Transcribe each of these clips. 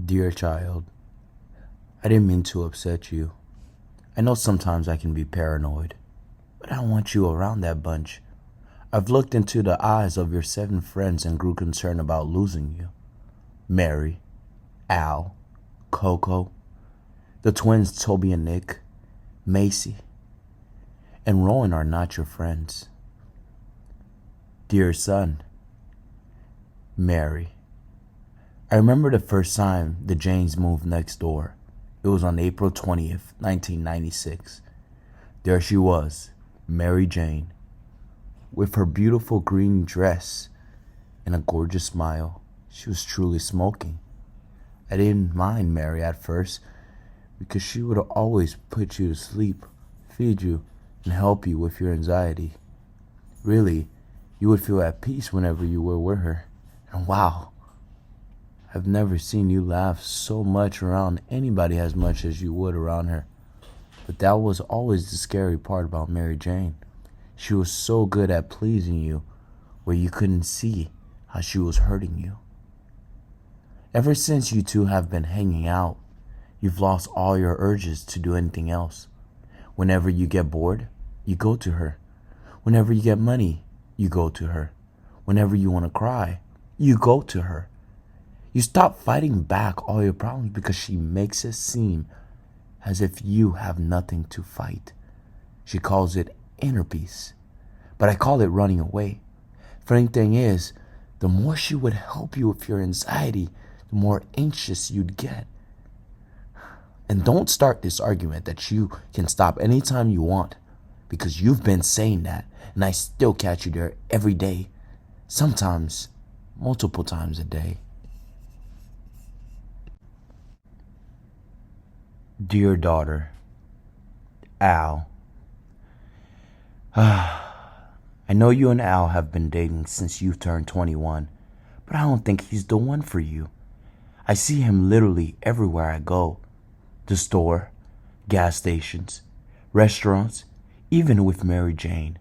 Dear child, I didn't mean to upset you. I know sometimes I can be paranoid, but I don't want you around that bunch. I've looked into the eyes of your 7 friends and grew concerned about losing you. Mary, Al, Coco, the twins Toby and Nick, Macy, and Rowan are not your friends. Dear son, Mary, I remember the first time the Janes moved next door. It was on April 20th, 1996. There she was, Mary Jane, with her beautiful green dress and a gorgeous smile. She was truly smoking. I didn't mind Mary at first because she would always put you to sleep, feed you, and help you with your anxiety. Really, you would feel at peace whenever you were with her. And wow, I've never seen you laugh so much around anybody as much as you would around her. But that was always the scary part about Mary Jane. She was so good at pleasing you where you couldn't see how she was hurting you. Ever since you two have been hanging out, you've lost all your urges to do anything else. Whenever you get bored, you go to her. Whenever you get money, you go to her. Whenever you want to cry, you go to her. You stop fighting back all your problems because she makes it seem as if you have nothing to fight. She calls it inner peace, but I call it running away. Funny thing is, the more she would help you with your anxiety, the more anxious you'd get. And don't start this argument that you can stop anytime you want, because you've been saying that, and I still catch you there every day, sometimes multiple times a day. Dear daughter, Al, I know you and Al have been dating since you turned 21, but I don't think he's the one for you. I see him literally everywhere I go. The store, gas stations, restaurants, even with Mary Jane.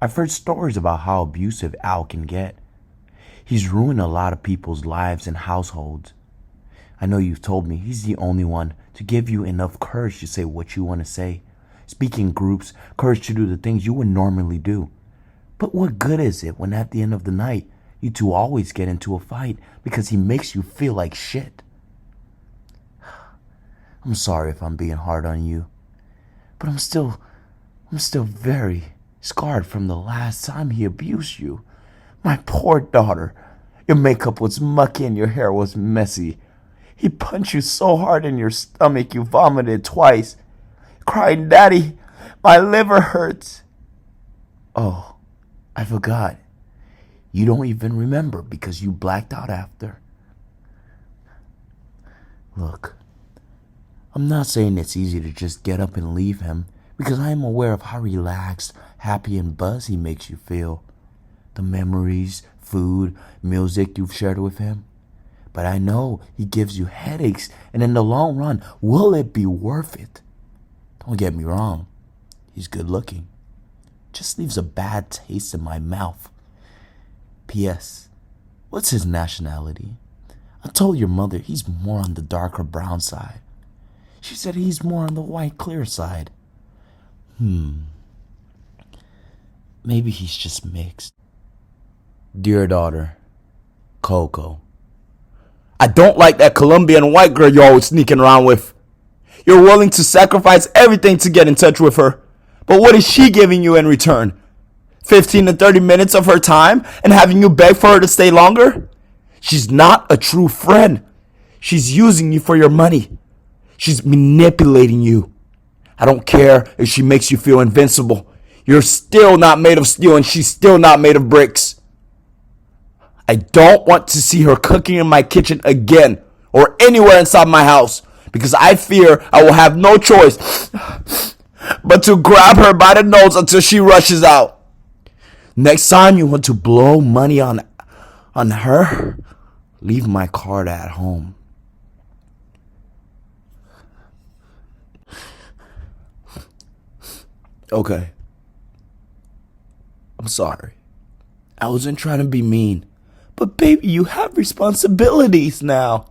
I've heard stories about how abusive Al can get. He's ruined a lot of people's lives and households. I know you've told me he's the only one to give you enough courage to say what you want to say, speak in groups, courage to do the things you would normally do. But what good is it when at the end of the night, you two always get into a fight because he makes you feel like shit? I'm sorry if I'm being hard on you, but I'm still very scarred from the last time he abused you. My poor daughter, your makeup was mucky and your hair was messy. He punched you so hard in your stomach you vomited twice, crying, "Daddy, my liver hurts." Oh, I forgot. You don't even remember because you blacked out after. Look, I'm not saying it's easy to just get up and leave him, because I am aware of how relaxed, happy, and buzzed he makes you feel. The memories, food, music you've shared with him. But I know he gives you headaches, and in the long run, will it be worth it? Don't get me wrong, he's good looking. Just leaves a bad taste in my mouth. P.S. What's his nationality? I told your mother he's more on the darker brown side. She said he's more on the white clear side. Maybe he's just mixed. Dear daughter, Coco, I don't like that Colombian white girl you're always sneaking around with. You're willing to sacrifice everything to get in touch with her. But what is she giving you in return? 15 to 30 minutes of her time and having you beg for her to stay longer? She's not a true friend. She's using you for your money. She's manipulating you. I don't care if she makes you feel invincible. You're still not made of steel and she's still not made of bricks. I don't want to see her cooking in my kitchen again or anywhere inside my house because I fear I will have no choice but to grab her by the nose until she rushes out. Next time you want to blow money on her, leave my card at home. Okay. I'm sorry. I wasn't trying to be mean. But baby, you have responsibilities now.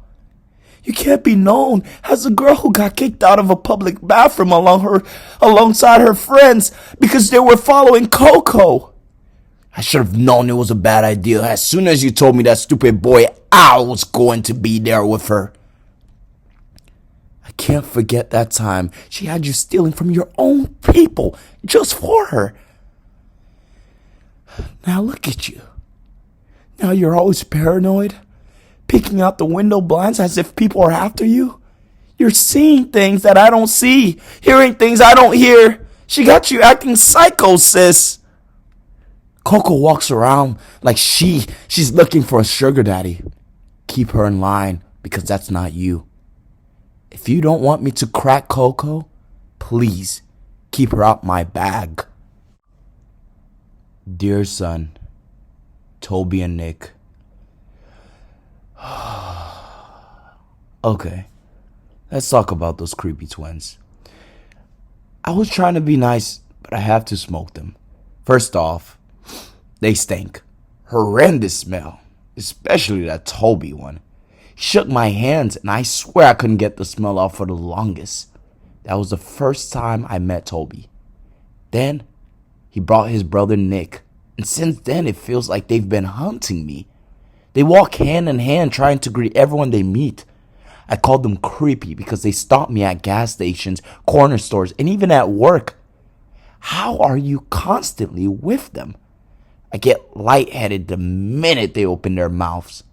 You can't be known as the girl who got kicked out of a public bathroom alongside her friends because they were following Coco. I should have known it was a bad idea as soon as you told me that stupid boy Al was going to be there with her. I can't forget that time she had you stealing from your own people just for her. Now look at you. Now you're always paranoid, peeking out the window blinds as if people are after you. You're seeing things that I don't see, hearing things I don't hear. She got you acting psycho, sis. Coco walks around like she's looking for a sugar daddy. Keep her in line because that's not you. If you don't want me to crack Coco, please keep her out my bag. Dear son, Toby and Nick. Okay, let's talk about those creepy twins. I was trying to be nice, but I have to smoke them. First off, they stink. Horrendous smell. Especially that Toby one. He shook my hands and I swear I couldn't get the smell off for the longest. That was the first time I met Toby. Then, he brought his brother Nick. And since then, it feels like they've been hunting me. They walk hand in hand trying to greet everyone they meet. I called them creepy because they stop me at gas stations, corner stores, and even at work. How are you constantly with them? I get lightheaded the minute they open their mouths.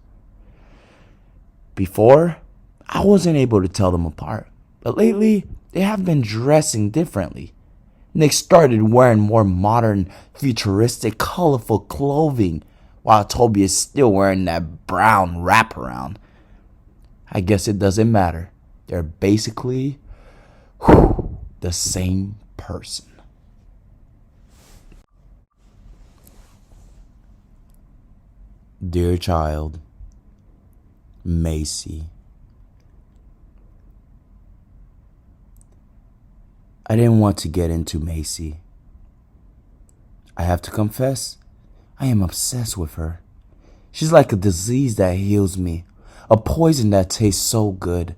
Before, I wasn't able to tell them apart, but lately they have been dressing differently. Nick started wearing more modern, futuristic, colorful clothing, while Toby is still wearing that brown wraparound. I guess it doesn't matter. They're basically the same person. Dear child, Macy. I didn't want to get into Macy. I have to confess, I am obsessed with her. She's like a disease that heals me, a poison that tastes so good.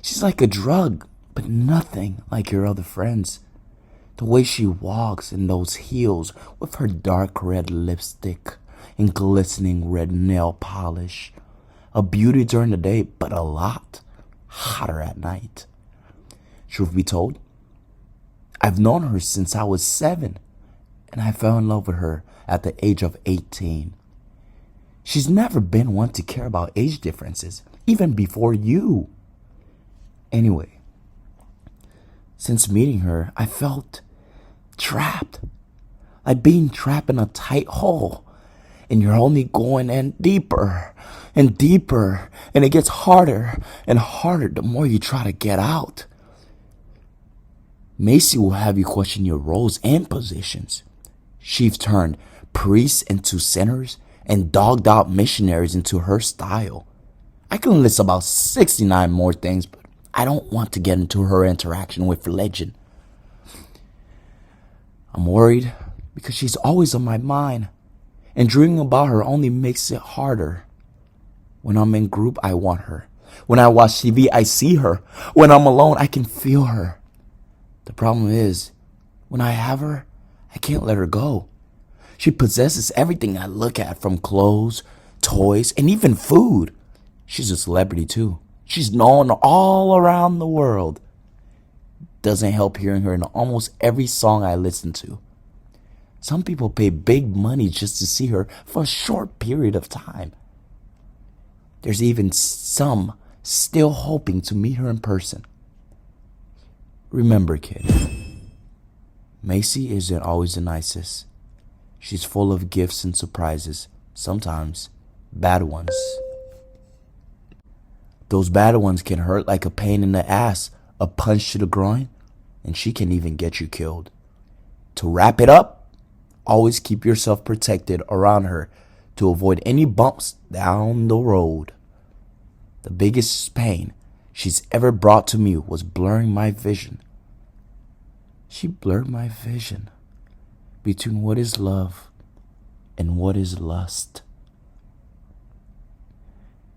She's like a drug, but nothing like your other friends. The way she walks in those heels with her dark red lipstick and glistening red nail polish. A beauty during the day, but a lot hotter at night. Truth be told, I've known her since I was 7, and I fell in love with her at the age of 18. She's never been one to care about age differences, even before you. Anyway, since meeting her, I felt trapped, like being trapped in a tight hole, and you're only going in deeper and deeper, and it gets harder and harder the more you try to get out. Macy will have you question your roles and positions. She's turned priests into sinners and dogged out missionaries into her style. I can list about 69 more things, but I don't want to get into her interaction with religion. I'm worried because she's always on my mind, and dreaming about her only makes it harder. When I'm in group, I want her. When I watch TV, I see her. When I'm alone, I can feel her. The problem is, when I have her, I can't let her go. She possesses everything I look at, from clothes, toys, and even food. She's a celebrity too. She's known all around the world. Doesn't help hearing her in almost every song I listen to. Some people pay big money just to see her for a short period of time. There's even some still hoping to meet her in person. Remember, kid, Macy isn't always the nicest. She's full of gifts and surprises, sometimes bad ones. Those bad ones can hurt like a pain in the ass, a punch to the groin, and she can even get you killed. To wrap it up, always keep yourself protected around her to avoid any bumps down the road. The biggest pain she's ever brought to me was blurring my vision. She blurred my vision between what is love and what is lust.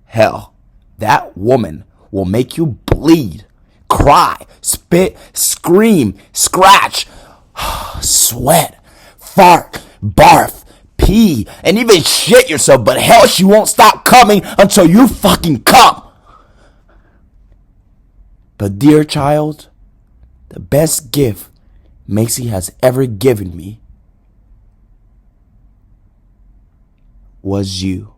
Hell, that woman will make you bleed, cry, spit, scream, scratch, sweat, fart, barf, pee, and even shit yourself, but hell, she won't stop coming until you fucking come. But dear child, the best gift Macy has ever given me was you.